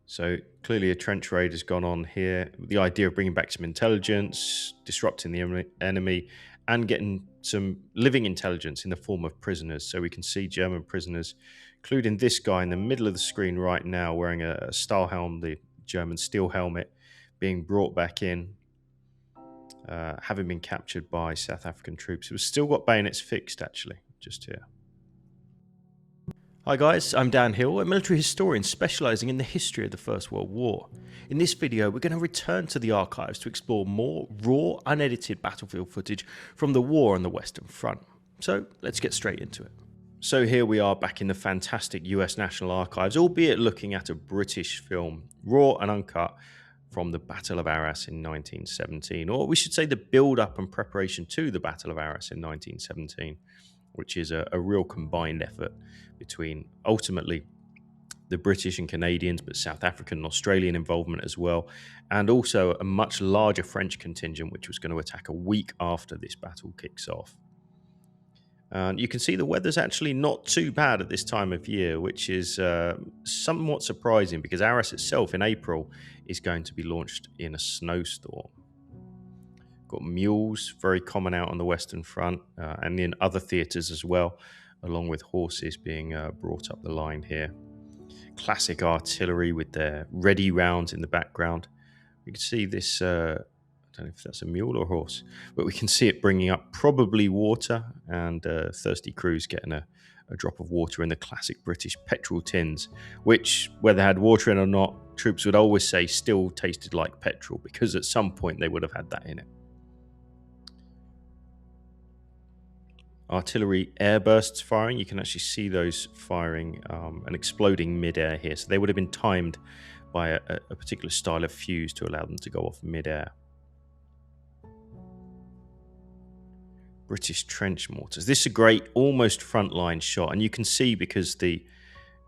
So clearly a trench raid has gone on here. The idea of bringing back some intelligence, disrupting the enemy, and getting some living intelligence in the form of prisoners. So we can see German prisoners, including this guy in the middle of the screen right now, wearing a Stahlhelm, the German steel helmet, being brought back in, having been captured by South African troops. We've still got bayonets fixed, actually, just here. Hi guys, I'm Dan Hill, a military historian specialising in the history of the First World War. In this video, we're going to return to the archives to explore more raw, unedited battlefield footage from the war on the Western Front. So let's get straight into it. So here we are back in the fantastic US National Archives, albeit looking at a British film, raw and uncut, from the Battle of Arras in 1917, or we should say the build-up and preparation to the Battle of Arras in 1917. Which is a real combined effort between ultimately the British and Canadians, but South African and Australian involvement as well, and also a much larger French contingent which was going to attack a week after this battle kicks off. And you can see the weather's actually not too bad at this time of year, which is somewhat surprising because Arras itself in April is going to be launched in a snowstorm. Got mules, very common out on the Western Front and in other theatres as well, along with horses being brought up the line here. Classic artillery with their ready rounds in the background. You can see this, I don't know if that's a mule or a horse, but we can see it bringing up probably water and thirsty crews getting a drop of water in the classic British petrol tins, which, whether they had water in or not, troops would always say still tasted like petrol because at some point they would have had that in it. Artillery airbursts firing. You can actually see those firing and exploding mid-air here. So they would have been timed by a particular style of fuse to allow them to go off mid-air. British trench mortars. This is a great almost frontline shot. And you can see because the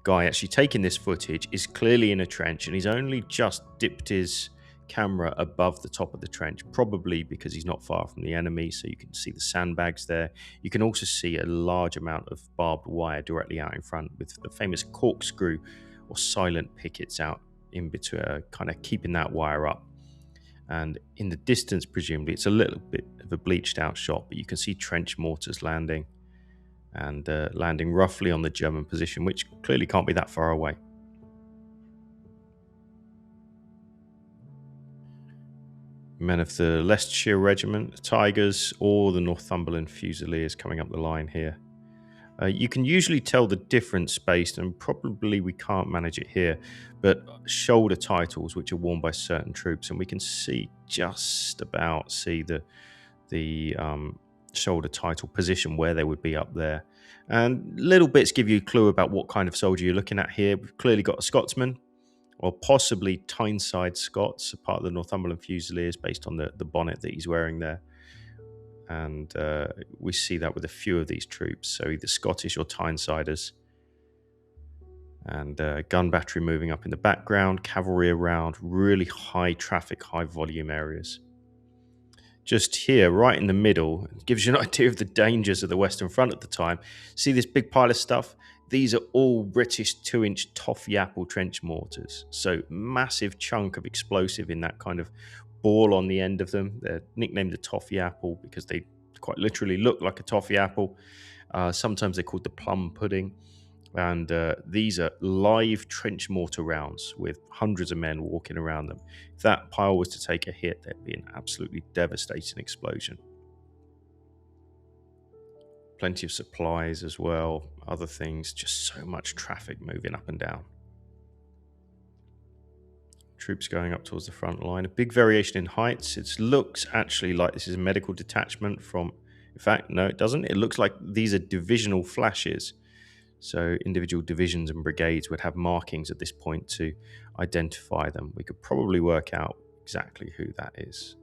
guy actually taking this footage is clearly in a trench and he's only just dipped his camera above the top of the trench, probably because he's not far from the enemy, so you can see the sandbags there. You can also see a large amount of barbed wire directly out in front with the famous corkscrew or silent pickets out in between, kind of keeping that wire up. And in the distance, presumably, it's a little bit of a bleached out shot, but you can see trench mortars landing and landing roughly on the German position, which clearly can't be that far away. Men of the Leicestershire Regiment, the Tigers, or the Northumberland Fusiliers coming up the line here. You can usually tell the difference based, and probably we can't manage it here, but shoulder titles which are worn by certain troops, and we can see just about the shoulder title position where they would be up there. And little bits give you a clue about what kind of soldier you're looking at here. We've clearly got a Scotsman, or possibly Tyneside Scots, a part of the Northumberland Fusiliers based on the bonnet that he's wearing there. And we see that with a few of these troops, so either Scottish or Tynesiders. And gun battery moving up in the background, cavalry around, really high traffic, high volume areas. Just here, right in the middle, it gives you an idea of the dangers of the Western Front at the time. See this big pile of stuff? These are all British 2-inch toffee apple trench mortars. So massive chunk of explosive in that kind of ball on the end of them. They're nicknamed the toffee apple because they quite literally look like a toffee apple. Sometimes they're called the plum pudding. And these are live trench mortar rounds with hundreds of men walking around them. If that pile was to take a hit, there'd be an absolutely devastating explosion. Plenty of supplies as well, other things, just so much traffic moving up and down. Troops going up towards the front line. A big variation in heights. It looks actually like this is a medical detachment from... In fact, no, it doesn't. It looks like these are divisional flashes. So individual divisions and brigades would have markings at this point to identify them. We could probably work out exactly who that is.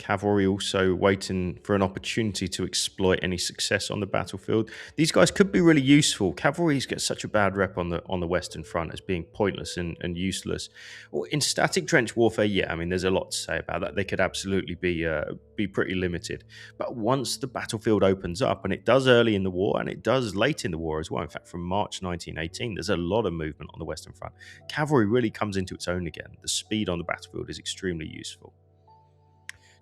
Cavalry also waiting for an opportunity to exploit any success on the battlefield. These guys could be really useful. Cavalries get such a bad rep on the Western Front as being pointless and useless. Well, in static trench warfare, yeah, I mean, there's a lot to say about that. They could absolutely be pretty limited. But once the battlefield opens up, and it does early in the war, and it does late in the war as well. In fact, from March 1918, there's a lot of movement on the Western Front. Cavalry really comes into its own again. The speed on the battlefield is extremely useful.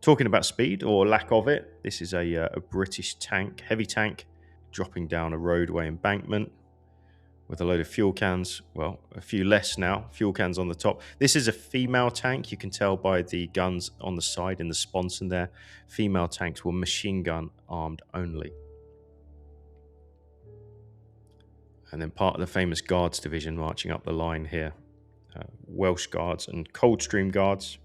Talking about speed, or lack of it, this is a British tank, heavy tank, dropping down a roadway embankment with a load of fuel cans. Well, a few less now, fuel cans on the top. This is a female tank. You can tell by the guns on the side in the sponson there. Female tanks were machine gun armed only. And then part of the famous Guards division marching up the line here. Welsh Guards and Coldstream Guards.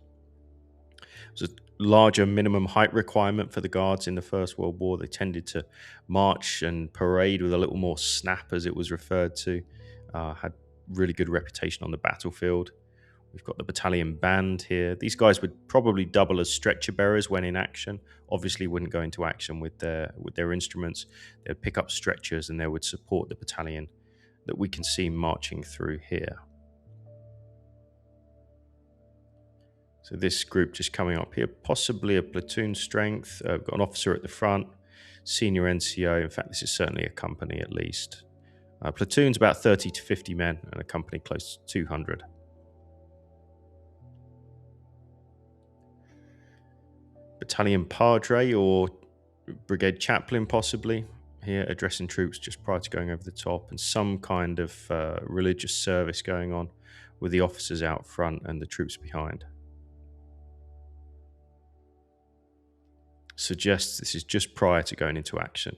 It was a larger minimum height requirement for the Guards in the First World War. They tended to march and parade with a little more snap, as it was referred to. Had really good reputation on the battlefield. We've got the battalion band here. These guys would probably double as stretcher bearers when in action. Obviously wouldn't go into action with their instruments. They'd pick up stretchers and they would support the battalion that we can see marching through here. So this group just coming up here, possibly a platoon strength. We've got an officer at the front, senior NCO. In fact, this is certainly a company at least. Platoon's about 30 to 50 men and a company close to 200. Battalion Padre or Brigade Chaplain possibly here, addressing troops just prior to going over the top, and some kind of religious service going on with the officers out front and the troops behind. Suggests this is just prior to going into action.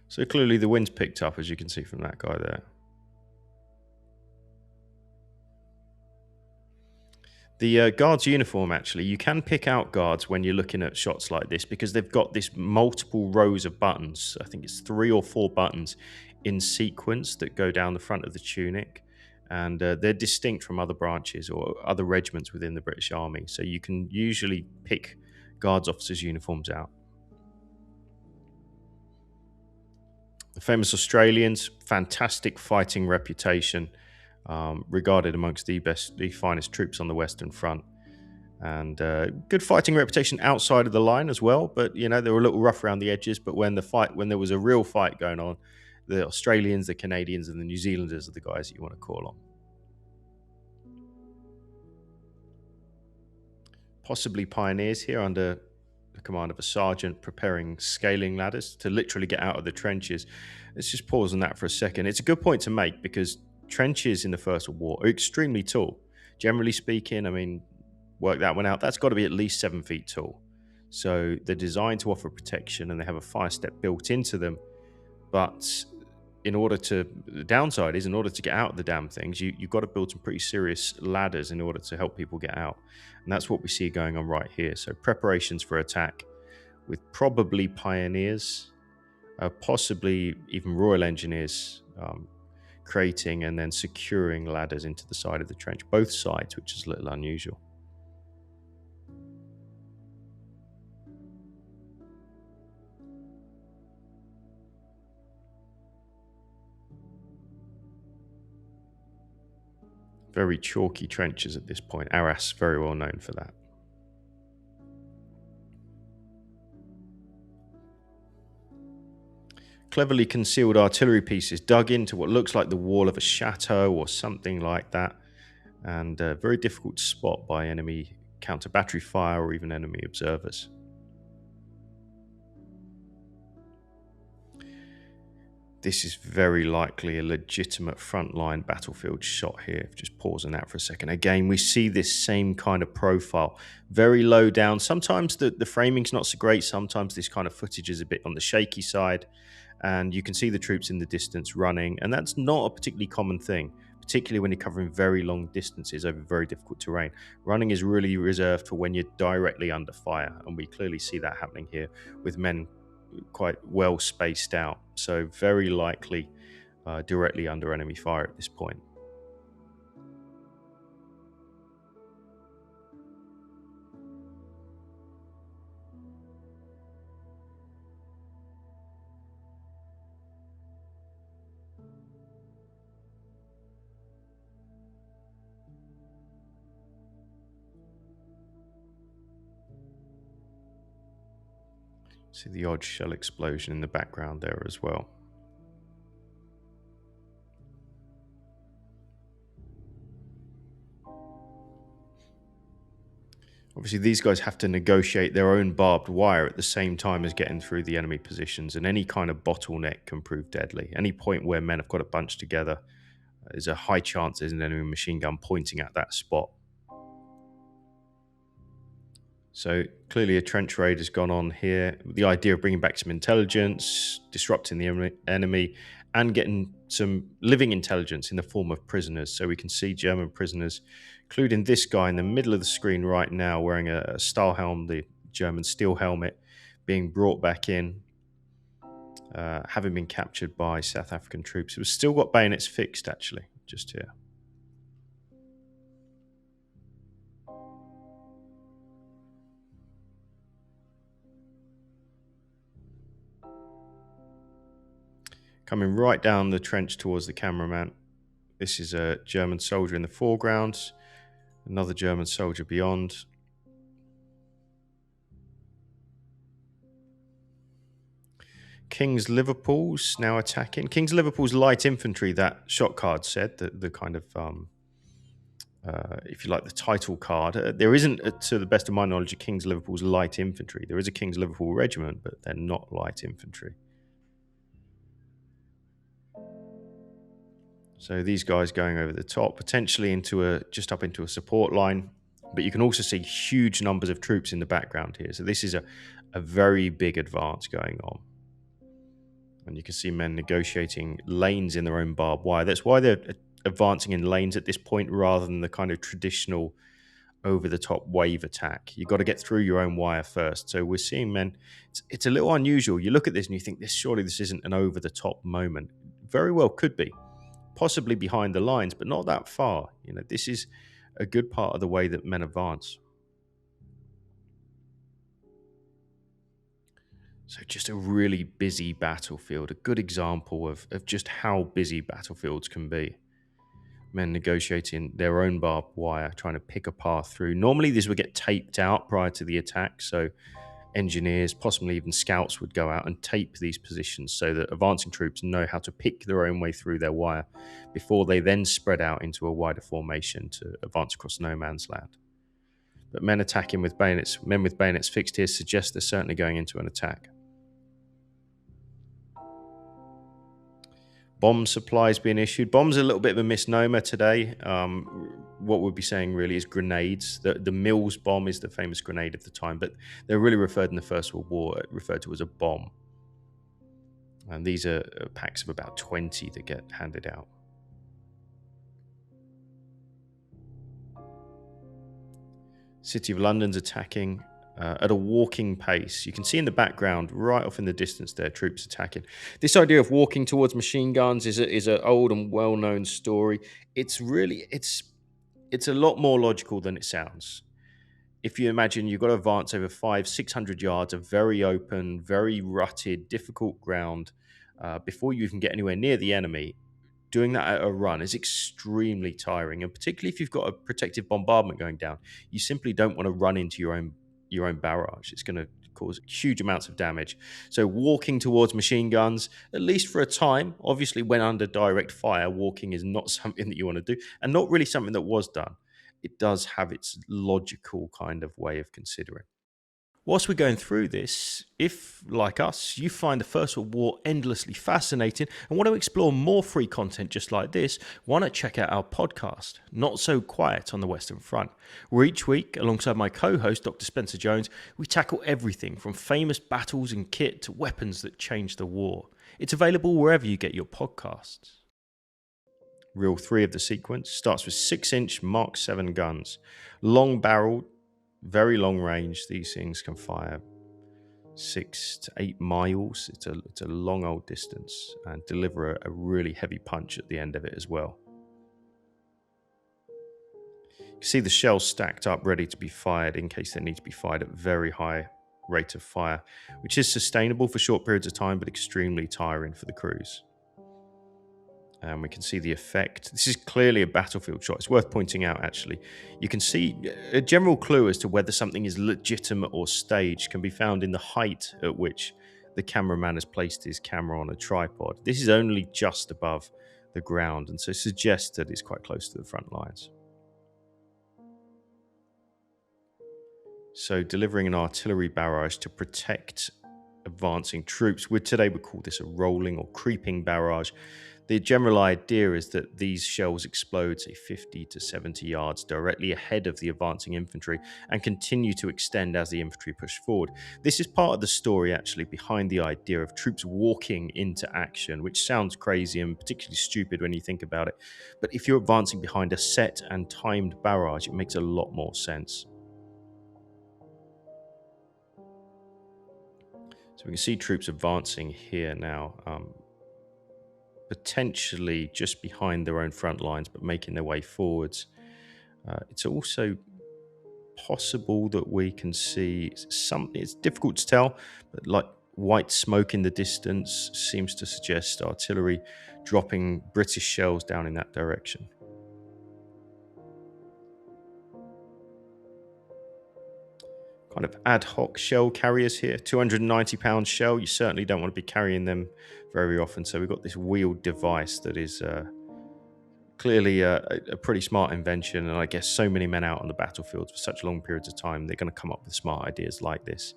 So clearly the wind's picked up, as you can see from that guy there. The Guards uniform, actually, you can pick out Guards when you're looking at shots like this because they've got this multiple rows of buttons. I think it's 3 or 4 buttons in sequence that go down the front of the tunic. And they're distinct from other branches or other regiments within the British Army. So you can usually pick Guards officers' uniforms out. The famous Australians, fantastic fighting reputation, regarded amongst the finest troops on the Western Front. And good fighting reputation outside of the line as well. But, you know, they were a little rough around the edges. But when there was a real fight going on, the Australians, the Canadians, and the New Zealanders are the guys that you want to call on. Possibly pioneers here under the command of a sergeant preparing scaling ladders to literally get out of the trenches. Let's just pause on that for a second. It's a good point to make because trenches in the First World War are extremely tall. Generally speaking, I mean, work that one out. That's got to be at least 7 feet tall. So they're designed to offer protection and they have a fire step built into them. But the downside is in order to get out of the damn things, you've got to build some pretty serious ladders in order to help people get out. And that's what we see going on right here. So preparations for attack with probably pioneers, possibly even Royal Engineers creating and then securing ladders into the side of the trench, both sides, which is a little unusual. Very chalky trenches at this point. Arras, very well known for that. Cleverly concealed artillery pieces dug into what looks like the wall of a chateau or something like that. And very difficult to spot by enemy counter-battery fire or even enemy observers. This is very likely a legitimate frontline battlefield shot here. Just pausing that for a second. Again, we see this same kind of profile. Very low down. Sometimes the framing's not so great. Sometimes this kind of footage is a bit on the shaky side. And you can see the troops in the distance running. And that's not a particularly common thing, particularly when you're covering very long distances over very difficult terrain. Running is really reserved for when you're directly under fire. And we clearly see that happening here with men quite well spaced out, so very likely directly under enemy fire at this point. See the odd shell explosion in the background there as well. Obviously, these guys have to negotiate their own barbed wire at the same time as getting through the enemy positions, and any kind of bottleneck can prove deadly. Any point where men have got to bunch together, there's a high chance there's an enemy machine gun pointing at that spot. So clearly a trench raid has gone on here. The idea of bringing back some intelligence, disrupting the enemy, and getting some living intelligence in the form of prisoners. So we can see German prisoners, including this guy in the middle of the screen right now, wearing a Stahlhelm, the German steel helmet, being brought back in, having been captured by South African troops. We've still got bayonets fixed, actually, just here. Coming right down the trench towards the cameraman. This is a German soldier in the foreground, another German soldier beyond. King's Liverpool's now attacking. King's Liverpool's light infantry, that shot card said, the kind of, if you like, the title card. There isn't, to the best of my knowledge, a King's Liverpool's light infantry. There is a King's Liverpool regiment, but they're not light infantry. So these guys going over the top, potentially just up into a support line. But you can also see huge numbers of troops in the background here. So this is a very big advance going on. And you can see men negotiating lanes in their own barbed wire. That's why they're advancing in lanes at this point rather than the kind of traditional over-the-top wave attack. You've got to get through your own wire first. So we're seeing men. It's a little unusual. You look at this and you think, surely this isn't an over-the-top moment. Very well could be. Possibly behind the lines, but not that far. You know, this is a good part of the way that men advance. So just a really busy battlefield, a good example of just how busy battlefields can be. Men negotiating their own barbed wire, trying to pick a path through. Normally these would get taped out prior to the attack, so engineers, possibly even scouts, would go out and tape these positions so that advancing troops know how to pick their own way through their wire before they then spread out into a wider formation to advance across no man's land. But men attacking with bayonets, men with bayonets fixed here, suggest they're certainly going into an attack. Bomb supplies being issued. Bombs are a little bit of a misnomer today. What we'll be saying really is grenades. The Mills bomb is the famous grenade of the time, but they're really referred in the First World War, referred to as a bomb. And these are packs of about 20 that get handed out. City of London's attacking at a walking pace. You can see in the background, right off in the distance there, troops attacking. This idea of walking towards machine guns is an old and well-known story. It's a lot more logical than it sounds. If you imagine you've got to advance over 500-600 yards of very open, very rutted, difficult ground before you even get anywhere near the enemy, doing that at a run is extremely tiring. And particularly if you've got a protective bombardment going down, you simply don't want to run into your own barrage. It's going to cause huge amounts of damage. So walking towards machine guns, at least for a time, obviously when under direct fire, walking is not something that you want to do, and not really something that was done. It does have its logical kind of way of considering. Whilst we're going through this, if, like us, you find the First World War endlessly fascinating and want to explore more free content just like this, why not check out our podcast, Not So Quiet on the Western Front, where each week, alongside my co-host, Dr. Spencer Jones, we tackle everything from famous battles and kit to weapons that changed the war. It's available wherever you get your podcasts. Reel 3 of the sequence starts with 6-inch Mark 7 guns, long-barreled, very long range. These things can fire 6 to 8 miles. It's a long old distance and deliver a really heavy punch at the end of it as well. You can see the shells stacked up ready to be fired in case they need to be fired at very high rate of fire, which is sustainable for short periods of time but extremely tiring for the crews. And we can see the effect. This is clearly a battlefield shot. It's worth pointing out, actually. You can see a general clue as to whether something is legitimate or staged can be found in the height at which the cameraman has placed his camera on a tripod. This is only just above the ground, and so suggests that it's quite close to the front lines. So delivering an artillery barrage to protect advancing troops. Today we call this a rolling or creeping barrage. The general idea is that these shells explode, say, 50 to 70 yards directly ahead of the advancing infantry and continue to extend as the infantry push forward. This is part of the story, actually, behind the idea of troops walking into action, which sounds crazy and particularly stupid when you think about it. But if you're advancing behind a set and timed barrage, it makes a lot more sense. So we can see troops advancing here now, potentially just behind their own front lines, but making their way forwards. It's also possible that we can see something, it's difficult to tell, but like white smoke in the distance seems to suggest artillery dropping British shells down in that direction. Kind of ad hoc shell carriers here, 290-pound shell. You certainly don't want to be carrying them very often. So we've got this wheeled device that is clearly a pretty smart invention. And I guess so many men out on the battlefield for such long periods of time, they're going to come up with smart ideas like this.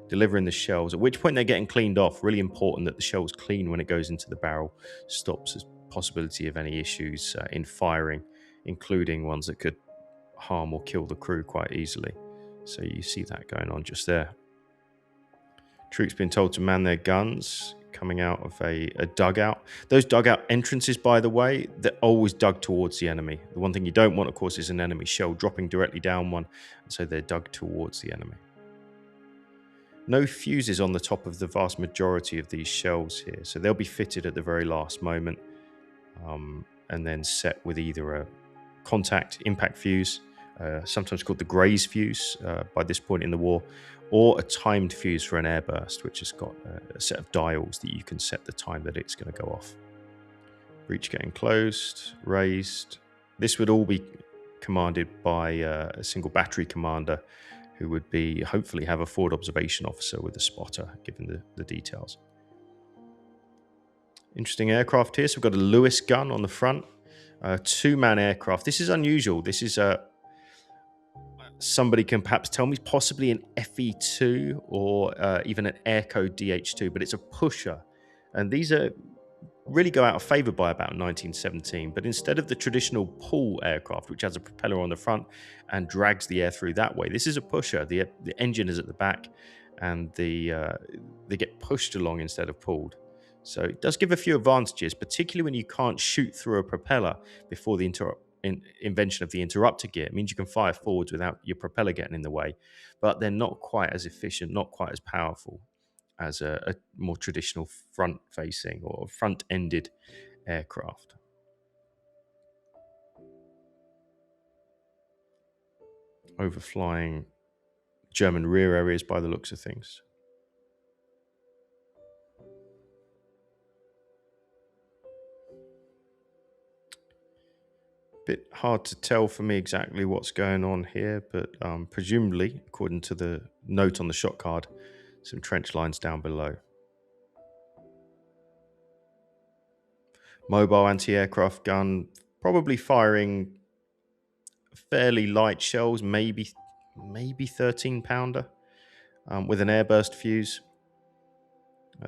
Delivering the shells, at which point they're getting cleaned off. Really important that the shell's clean when it goes into the barrel. Stops the possibility of any issues in firing, including ones that could harm or kill the crew quite easily. So you see that going on just there. Troops being told to man their guns, coming out of a dugout. Those dugout entrances, by the way, they're always dug towards the enemy. The one thing you don't want, of course, is an enemy shell dropping directly down one, and so they're dug towards the enemy. No fuses on the top of the vast majority of these shells here, so they'll be fitted at the very last moment, and then set with either a contact impact fuse, sometimes called the Graze fuse by this point in the war, or a timed fuse for an airburst, which has got a set of dials that you can set the time that it's going to go off. Breach getting closed, raised. This would all be commanded by a single battery commander who would be hopefully have a forward observation officer with a spotter, given the details. Interesting aircraft here. So we've got a Lewis gun on the front, two-man aircraft. This is unusual. This is somebody can perhaps tell me, possibly an FE2 or even an Airco DH2, but it's a pusher. And these really go out of favor by about 1917. But instead of the traditional pull aircraft, which has a propeller on the front and drags the air through that way, this is a pusher. The engine is at the back, and they get pushed along instead of pulled. So it does give a few advantages, particularly when you can't shoot through a propeller before the invention of the interrupter gear. It means you can fire forwards without your propeller getting in the way, but they're not quite as efficient, not quite as powerful as a more traditional front-facing or front-ended aircraft. Overflying German rear areas by the looks of things. Bit hard to tell for me exactly what's going on here, but presumably, according to the note on the shot card, some trench lines down below. Mobile anti-aircraft gun, probably firing fairly light shells, maybe 13-pounder with an airburst fuse.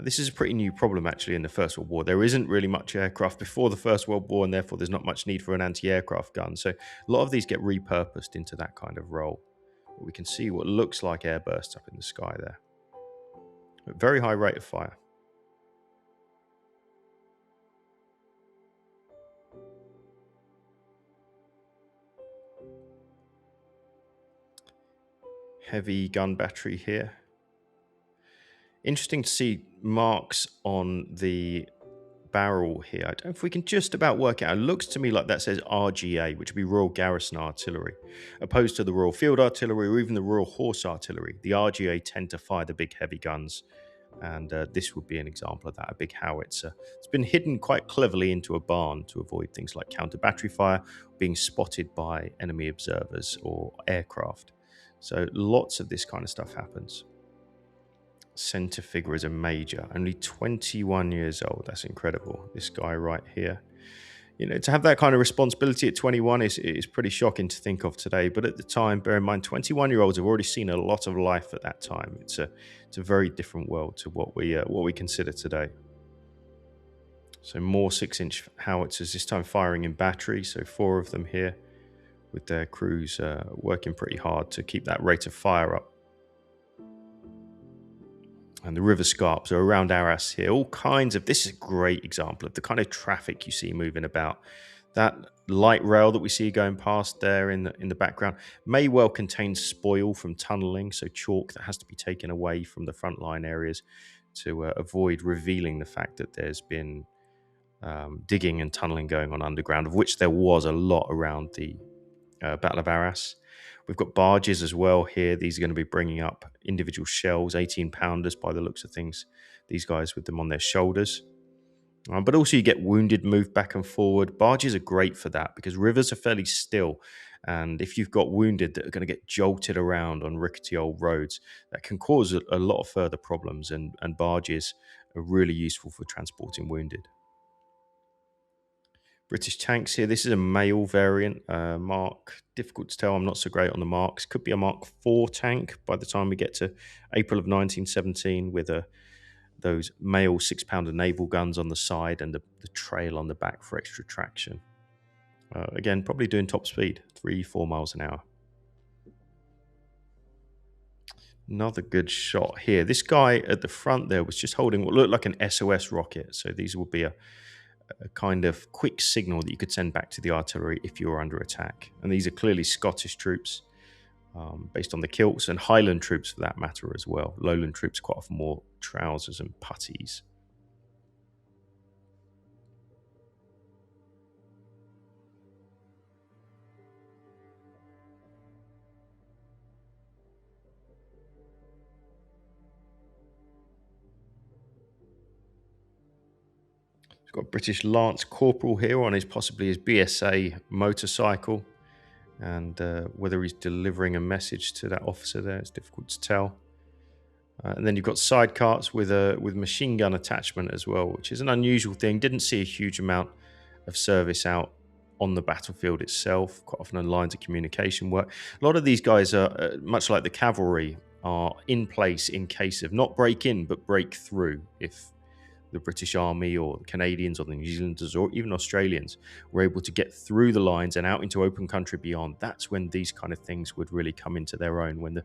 This is a pretty new problem, actually, in the First World War. There isn't really much aircraft before the First World War, and therefore there's not much need for an anti-aircraft gun. So a lot of these get repurposed into that kind of role. But we can see what looks like airbursts up in the sky there. But very high rate of fire. Heavy gun battery here. Interesting to see marks on the barrel here. I don't know if we can just about work it out. It looks to me like that says RGA, which would be Royal Garrison Artillery, opposed to the Royal Field Artillery or even the Royal Horse Artillery. The RGA tend to fire the big heavy guns And this would be an example of that, a big howitzer. It's been hidden quite cleverly into a barn to avoid things like counter battery fire, being spotted by enemy observers or aircraft. So lots of this kind of stuff happens. Center figure is a major, only 21 years old. That's incredible. This guy right here. You know, to have that kind of responsibility at 21 is pretty shocking to think of today. But at the time, bear in mind, 21-year-olds have already seen a lot of life at that time. It's a very different world to what we consider today. So more 6-inch howitzers, this time firing in battery. So 4 of them here, with their crews working pretty hard to keep that rate of fire up. And the river scarps are around Arras here. All kinds of, this is a great example of the kind of traffic you see moving about. That light rail that we see going past there in the background may well contain spoil from tunneling, so chalk that has to be taken away from the frontline areas to avoid revealing the fact that there's been digging and tunneling going on underground, of which there was a lot around the Battle of Arras. We've got barges as well here. These are going to be bringing up individual shells, 18-pounders by the looks of things. These guys with them on their shoulders. But also you get wounded moved back and forward. Barges are great for that because rivers are fairly still. And if you've got wounded that are going to get jolted around on rickety old roads, that can cause a lot of further problems. And barges are really useful for transporting wounded. British tanks here. This is a male variant. Mark, difficult to tell. I'm not so great on the marks. Could be a Mark IV tank by the time we get to April of 1917 with those male 6-pounder naval guns on the side and the trail on the back for extra traction. Again, probably doing top speed, 3-4 miles an hour. Another good shot here. This guy at the front there was just holding what looked like an SOS rocket. So these will be a kind of quick signal that you could send back to the artillery if you were under attack. And these are clearly Scottish troops based on the kilts, and Highland troops for that matter as well. Lowland troops quite often wore trousers and puttees. We've got British Lance Corporal here on possibly his BSA motorcycle. And whether he's delivering a message to that officer there, it's difficult to tell. And then you've got side carts with machine gun attachment as well, which is an unusual thing. Didn't see a huge amount of service out on the battlefield itself, quite often on lines of communication work. A lot of these guys are, much like the cavalry, are in place in case of not break in, but break through. If the British Army or the Canadians or the New Zealanders or even Australians were able to get through the lines and out into open country beyond, that's when these kind of things would really come into their own, when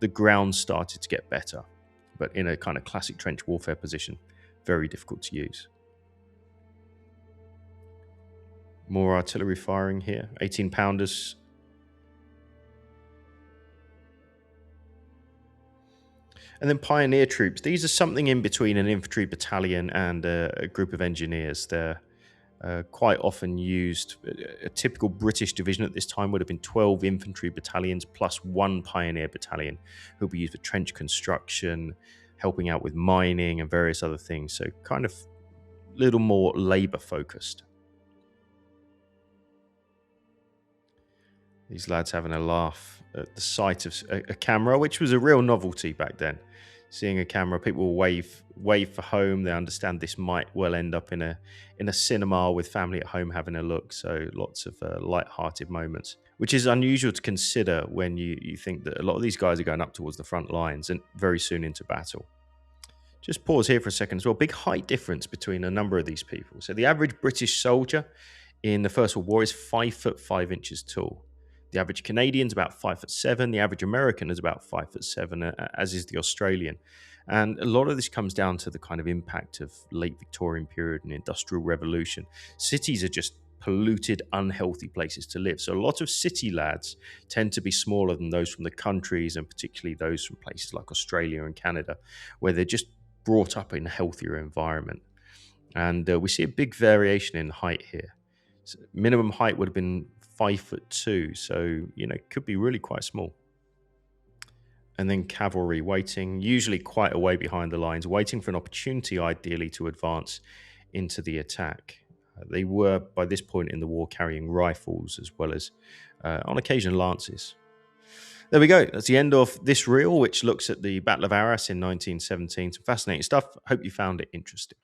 the ground started to get better. But in a kind of classic trench warfare position, very difficult to use. More artillery firing here, 18-pounders. And then pioneer troops. These are something in between an infantry battalion and a group of engineers. They're quite often used. A typical British division at this time would have been 12 infantry battalions plus 1 pioneer battalion who would be used for trench construction, helping out with mining and various other things. So kind of a little more labour focused. These lads having a laugh at the sight of a camera, which was a real novelty back then. Seeing a camera, people will wave for home. They understand this might well end up in a cinema with family at home having a look. So lots of light-hearted moments, which is unusual to consider when you think that a lot of these guys are going up towards the front lines and very soon into battle. Just pause here for a second as well. Big height difference between a number of these people. So the average British soldier in the First World War is 5'5" tall. The average Canadian is about 5'7". The average American is about 5'7", as is the Australian. And a lot of this comes down to the kind of impact of late Victorian period and Industrial Revolution. Cities are just polluted, unhealthy places to live. So a lot of city lads tend to be smaller than those from the countries, and particularly those from places like Australia and Canada, where they're just brought up in a healthier environment. And we see a big variation in height here. So minimum height would have been 5'2", so could be really quite small. and then cavalry waiting, usually quite a way behind the lines, waiting for an opportunity, ideally, to advance into the attack. They were, by this point in the war, carrying rifles as well as, on occasion, lances. There we go. That's the end of this reel, which looks at the Battle of Arras in 1917. Some fascinating stuff. Hope you found it interesting.